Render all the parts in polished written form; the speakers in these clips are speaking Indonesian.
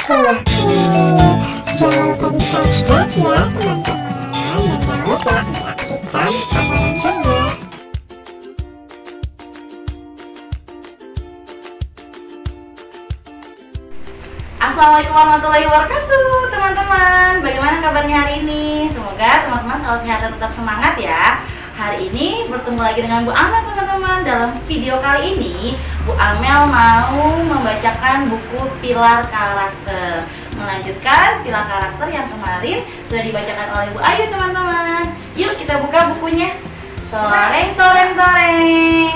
Jangan lupa di subscribe ya teman-teman. Dan jangan lupa aktifkan tombol loncengnya. Assalamualaikum warahmatullahi wabarakatuh teman-teman. Bagaimana kabarnya hari ini? Semoga teman-teman selalu sehat dan tetap semangat ya. Hari ini bertemu lagi dengan Bu Amel teman-teman. Dalam video kali ini Bu Amel mau membacakan buku Pilar Karakter, melanjutkan pilar karakter yang kemarin sudah dibacakan oleh Bu Ayu teman-teman. Yuk kita buka bukunya. Toreng toreng toreng.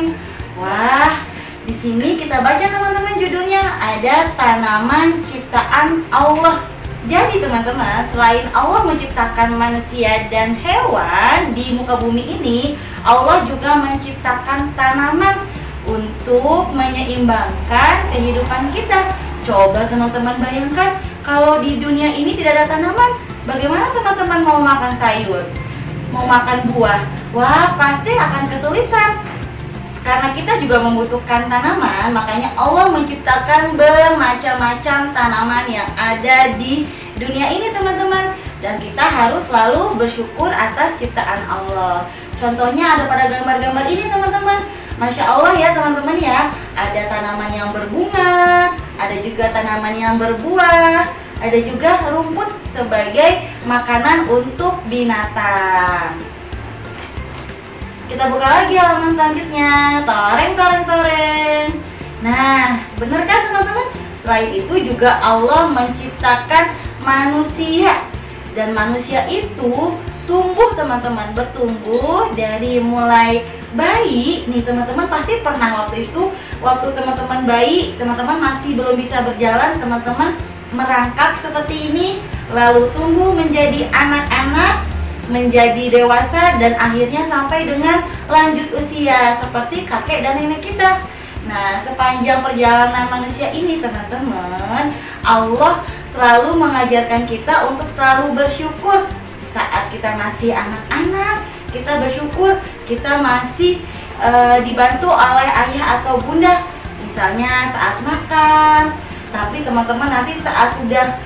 Wah, di sini kita baca teman-teman, judulnya ada tanaman ciptaan Allah. Jadi teman-teman, selain Allah menciptakan manusia dan hewan di muka bumi ini, Allah juga menciptakan tanaman untuk menyeimbangkan kehidupan kita. Coba teman-teman bayangkan, kalau di dunia ini tidak ada tanaman, bagaimana teman-teman mau makan sayur, mau makan buah? Wah, pasti akan kesulitan. Karena kita juga membutuhkan tanaman, makanya Allah menciptakan bermacam-macam tanaman yang ada di dunia ini teman-teman. Dan kita harus selalu bersyukur atas ciptaan Allah. Contohnya ada pada gambar-gambar ini teman-teman. Masya Allah ya teman-teman ya. Ada tanaman yang berbunga, ada juga tanaman yang berbuah, ada juga rumput sebagai makanan untuk binatang. Kita buka lagi halaman selanjutnya. Toreng toreng toreng. Nah, benar kan teman-teman? Selain itu juga Allah menciptakan manusia. Dan manusia itu tumbuh teman-teman, bertumbuh dari mulai bayi. Nih teman-teman pasti pernah waktu teman-teman bayi, teman-teman masih belum bisa berjalan, teman-teman merangkak seperti ini, lalu tumbuh menjadi anak-anak, menjadi dewasa, dan akhirnya sampai dengan lanjut usia seperti kakek dan nenek kita. Nah, sepanjang perjalanan manusia ini teman-teman, Allah selalu mengajarkan kita untuk selalu bersyukur. Saat kita masih anak-anak, kita bersyukur kita masih dibantu oleh ayah atau bunda, misalnya saat makan. Tapi teman-teman nanti saat sudah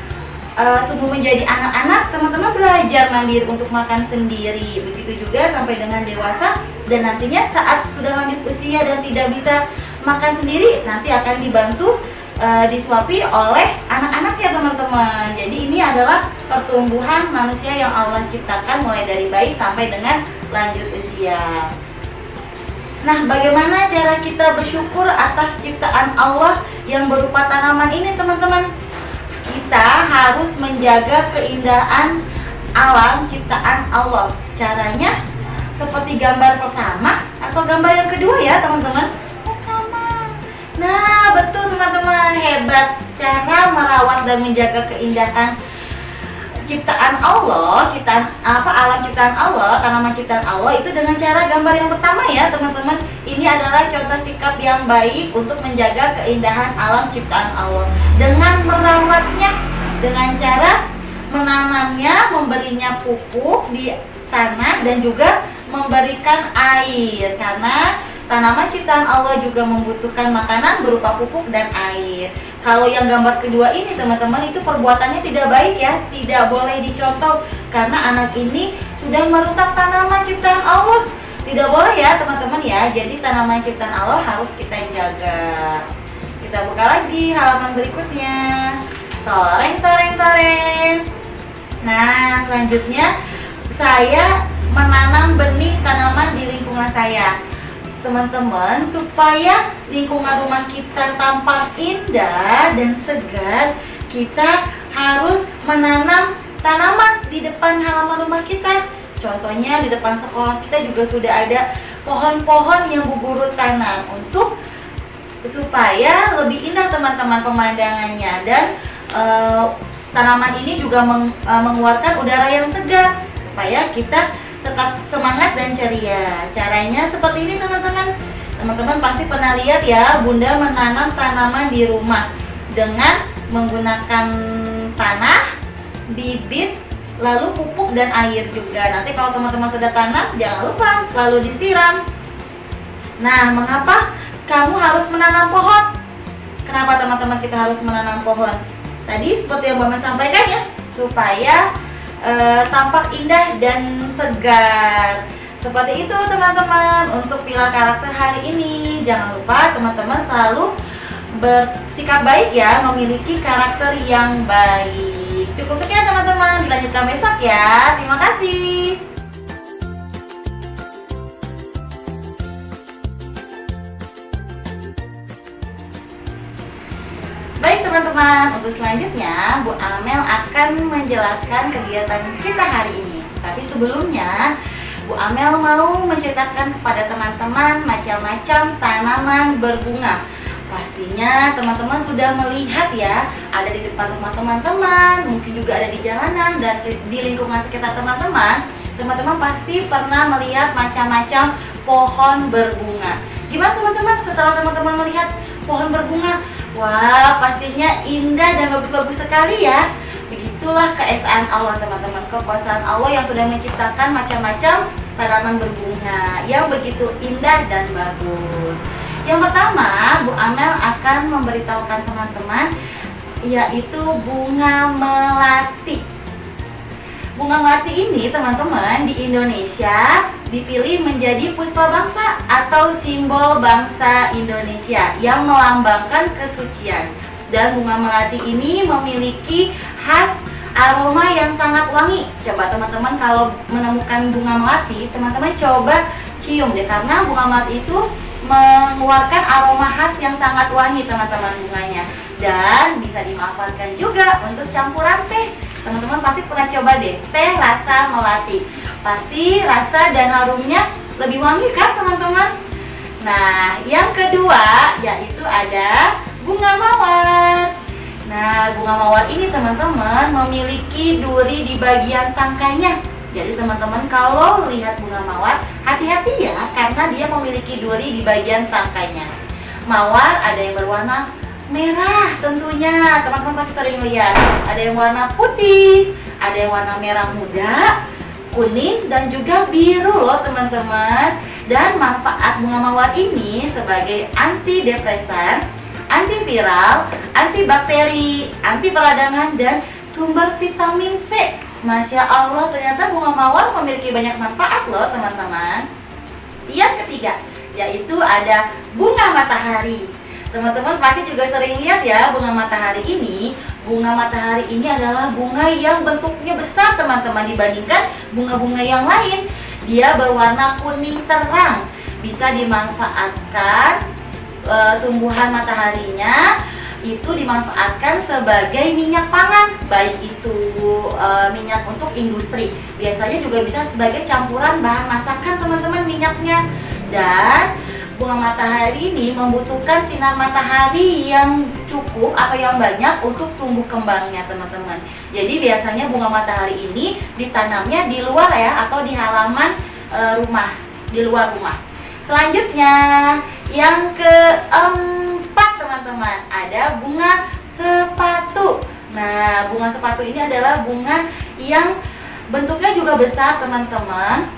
tumbuh menjadi anak-anak, teman-teman belajar mandiri untuk makan sendiri. Begitu juga sampai dengan dewasa, dan nantinya saat sudah lanjut usia dan tidak bisa makan sendiri, nanti akan dibantu disuapi oleh anak-anaknya teman-teman. Jadi ini adalah pertumbuhan manusia yang Allah ciptakan mulai dari bayi sampai dengan lanjut usia. Nah, bagaimana cara kita bersyukur atas ciptaan Allah yang berupa tanaman ini teman-teman? Kita harus menjaga keindahan alam ciptaan Allah. Caranya seperti gambar pertama atau gambar yang kedua ya teman-teman? Nah, betul teman-teman, hebat cara merawat dan menjaga keindahan ciptaan Allah, alam ciptaan Allah, tanaman ciptaan Allah itu dengan cara gambar yang pertama ya teman-teman. Ini adalah contoh sikap yang baik untuk menjaga keindahan alam ciptaan Allah dengan merawatnya, dengan cara menanamnya, memberinya pupuk di tanah, dan juga memberikan air, karena tanaman ciptaan Allah juga membutuhkan makanan berupa pupuk dan air. Kalau yang gambar kedua ini teman-teman, itu perbuatannya tidak baik ya, tidak boleh dicontoh, karena anak ini sudah merusak tanaman ciptaan Allah. Tidak boleh ya teman-teman ya. Jadi tanaman ciptaan Allah harus kita jaga. Kita buka lagi halaman berikutnya. Toreng toreng toreng. Nah, selanjutnya saya menanam benih tanaman di lingkungan saya. Teman-teman, supaya lingkungan rumah kita tampak indah dan segar, kita harus menanam tanaman di depan halaman rumah kita. Contohnya di depan sekolah kita juga sudah ada pohon-pohon yang berurut tanam untuk supaya lebih indah teman-teman pemandangannya, dan tanaman ini juga mengeluarkan udara yang segar supaya kita tetap semangat dan ceria. Caranya seperti ini teman-teman. Teman-teman pasti pernah lihat ya, bunda menanam tanaman di rumah dengan menggunakan tanah, bibit, lalu pupuk dan air juga. Nanti kalau teman-teman sudah tanam, jangan lupa selalu disiram. Nah, mengapa kamu harus menanam pohon? Kenapa teman-teman kita harus menanam pohon? tadi seperti yang Bu Amel sampaikan ya, supaya tampak indah dan segar. Seperti itu teman-teman untuk pilar karakter hari ini. Jangan lupa teman-teman selalu bersikap baik ya, memiliki karakter yang baik. Cukup sekian teman-teman, dilanjutkan besok ya. Terima kasih. Baik teman-teman, untuk selanjutnya Bu Amel akan menjelaskan kegiatan kita hari ini. Tapi sebelumnya Bu Amel mau menceritakan kepada teman-teman macam-macam tanaman berbunga. Pastinya teman-teman sudah melihat ya, ada di depan rumah teman-teman, mungkin juga ada di jalanan dan di lingkungan sekitar teman-teman. Teman-teman pasti pernah melihat macam-macam pohon berbunga. Gimana teman-teman setelah teman-teman melihat pohon berbunga? Wah, pastinya indah dan bagus-bagus sekali ya. Begitulah keesaan Allah teman-teman, kekuasaan Allah yang sudah menciptakan macam-macam tanaman berbunga yang begitu indah dan bagus. Yang pertama, Bu Amel akan memberitahukan teman-teman yaitu bunga melati. Bunga melati ini teman-teman di Indonesia dipilih menjadi puspa bangsa atau simbol bangsa Indonesia yang melambangkan kesucian. Dan bunga melati ini memiliki khas aroma yang sangat wangi. Coba teman-teman kalau menemukan bunga melati, teman-teman coba cium deh, karena bunga melati itu mengeluarkan aroma khas yang sangat wangi teman-teman bunganya. Dan bisa dimanfaatkan juga untuk campuran teh. Teman-teman pasti pernah coba deh teh rasa melati. Pasti rasa dan harumnya lebih wangi kan teman-teman? Nah, yang kedua yaitu ada bunga mawar. Nah, bunga mawar ini teman-teman memiliki duri di bagian tangkainya. Jadi teman-teman kalau lihat bunga mawar, hati-hati ya, karena dia memiliki duri di bagian tangkainya. Mawar ada yang berwarna merah tentunya, teman-teman pasti sering lihat. Ada yang warna putih, ada yang warna merah muda, kuning, dan juga biru loh teman-teman. Dan manfaat bunga mawar ini sebagai antidepresan, antiviral, antibakteri, anti peradangan, dan sumber vitamin C. Masya Allah, ternyata bunga mawar memiliki banyak manfaat loh teman-teman. Yang ketiga yaitu ada bunga matahari. Teman-teman pasti juga sering lihat ya bunga matahari ini. Bunga matahari ini adalah bunga yang bentuknya besar teman-teman dibandingkan bunga-bunga yang lain. Dia berwarna kuning terang, bisa dimanfaatkan. Tumbuhan mataharinya itu dimanfaatkan sebagai minyak pangan, baik itu minyak untuk industri, biasanya juga bisa sebagai campuran bahan masakan teman-teman minyaknya. Dan bunga matahari ini membutuhkan sinar matahari yang cukup atau yang banyak untuk tumbuh kembangnya teman-teman. Jadi biasanya bunga matahari ini ditanamnya di luar ya, atau di halaman rumah, di luar rumah. Selanjutnya yang keempat teman-teman, ada bunga sepatu. Nah, bunga sepatu ini adalah bunga yang bentuknya juga besar teman-teman.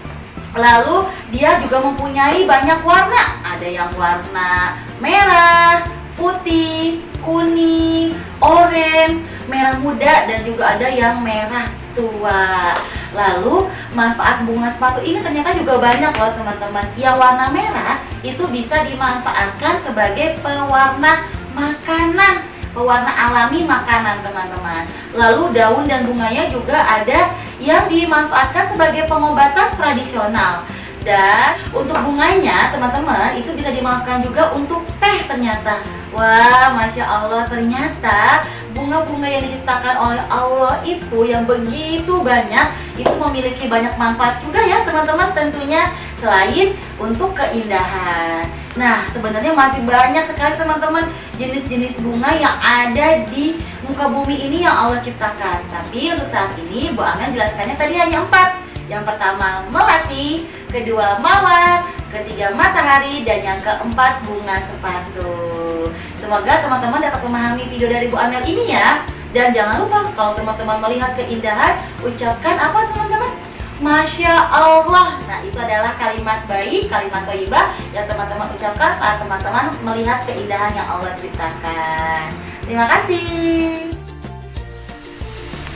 Lalu dia juga mempunyai banyak warna. Ada yang warna merah, putih, kuning, orange, merah muda, dan juga ada yang merah tua. Lalu manfaat bunga sepatu ini ternyata juga banyak loh teman-teman. Yang warna merah itu bisa dimanfaatkan sebagai pewarna makanan, pewarna alami makanan teman-teman. Lalu daun dan bunganya juga ada yang dimanfaatkan sebagai pengobatan tradisional. Dan untuk bunganya teman-teman itu bisa dimanfaatkan juga untuk teh ternyata. Wah, Masya Allah, ternyata bunga-bunga yang diciptakan oleh Allah itu yang begitu banyak, itu memiliki banyak manfaat juga ya teman-teman tentunya, selain untuk keindahan. Nah, sebenarnya masih banyak sekali teman-teman jenis-jenis bunga yang ada di muka bumi ini yang Allah ciptakan. Tapi untuk saat ini Bu Amel jelaskannya tadi hanya 4. Yang pertama melati, kedua mawar, ketiga matahari, dan yang keempat bunga sepatu. Semoga teman-teman dapat memahami video dari Bu Amel ini ya. Dan jangan lupa kalau teman-teman melihat keindahan, ucapkan apa teman-teman? Masya Allah. Nah, itu adalah kalimat baik, kalimat thayyibah yang teman-teman ucapkan saat teman-teman melihat keindahan yang Allah ciptakan. Terima kasih.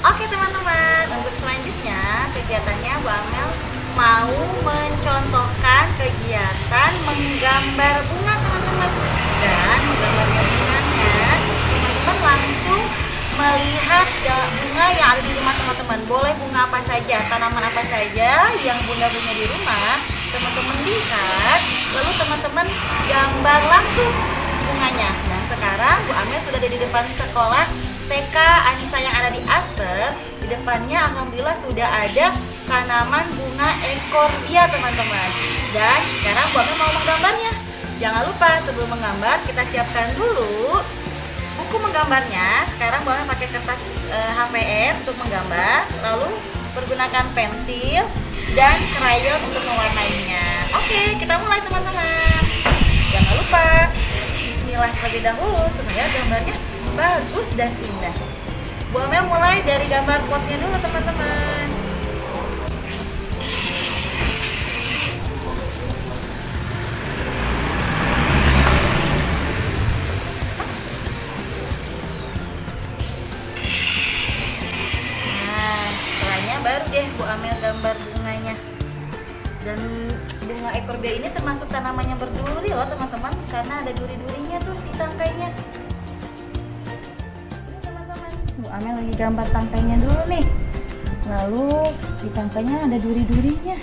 Oke teman-teman, untuk selanjutnya kegiatannya Bu Amel mau mencontohkan kegiatan menggambar bunga teman-teman. Dan menggambar bunganya, teman-teman langsung melihat bunga yang ada di rumah teman-teman. Boleh bunga apa saja, tanaman apa saja yang bunda punya di rumah, teman-teman lihat, lalu teman-teman gambar langsung bunganya. Nah sekarang Bu Amel sudah ada di depan sekolah TK Anissa yang ada di Aster. Di depannya alhamdulillah sudah ada tanaman bunga ekorbia teman-teman. Dan sekarang Bu Amel mau menggambarnya. Jangan lupa sebelum menggambar kita siapkan dulu buku menggambarnya. Sekarang Bu Amel pakai kertas HPR untuk menggambar, lalu pergunakan pensil dan krayon untuk mewarnainya. Oke, kita mulai teman-teman. Jangan lupa bismillah terlebih dahulu supaya gambarnya bagus dan indah. Bu Amel mulai dari gambar potnya dulu teman-teman. Nah, setelahnya baru deh Bu Amel gambar bunganya. Dan bunga ekorbia ini termasuk tanaman yang berduri loh teman-teman, karena ada duri-durinya tuh di tangkainya. Bu Amel lagi gambar tangkainya dulu nih. Lalu di tangkainya ada duri-durinya.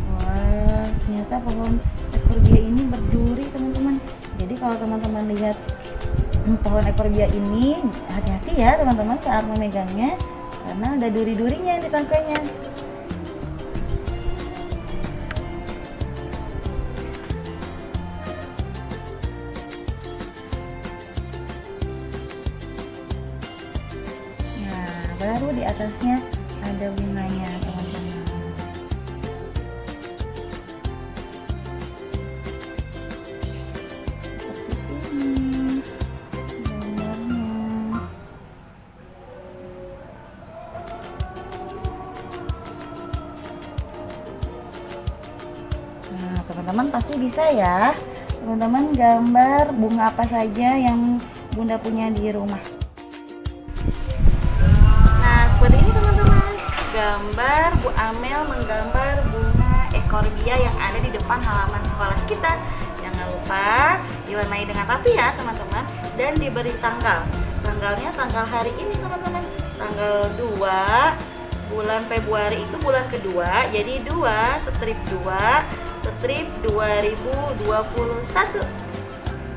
Wah, ternyata pohon ekorbia ini berduri teman-teman. Jadi kalau teman-teman lihat pohon ekorbia ini, hati-hati ya teman-teman saat memegangnya, karena ada duri-durinya di tangkainya. Baru di atasnya ada bunganya teman-teman. Seperti ini gambarnya. Nah teman-teman pasti bisa ya teman-teman gambar bunga apa saja yang bunda punya di rumah. Seperti ini teman-teman, gambar Bu Amel menggambar bunga ekorbia yang ada di depan halaman sekolah kita. Jangan lupa diwarnai dengan rapi ya teman-teman, dan diberi tanggal. Tanggalnya tanggal hari ini teman-teman, tanggal 2 bulan Februari itu bulan kedua, jadi 2 strip 2021.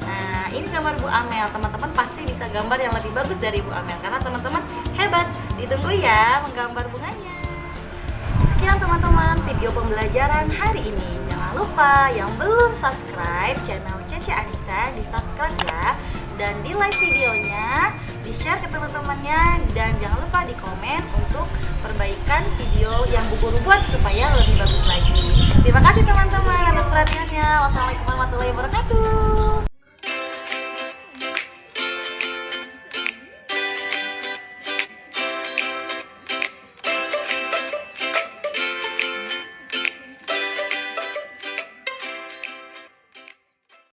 Nah ini gambar Bu Amel, teman-teman pasti bisa gambar yang lebih bagus dari Bu Amel karena teman-teman hebat. Ditunggu ya menggambar bunganya. Sekian teman-teman video pembelajaran hari ini. Jangan lupa yang belum subscribe channel Cece Anissa di subscribe ya, dan di like videonya, di share ke teman-temannya, dan jangan lupa di komen untuk perbaikan video yang Bu Guru buat supaya lebih bagus lagi. Terima kasih teman-teman atas perhatiannya. Wassalamualaikum warahmatullahi wabarakatuh.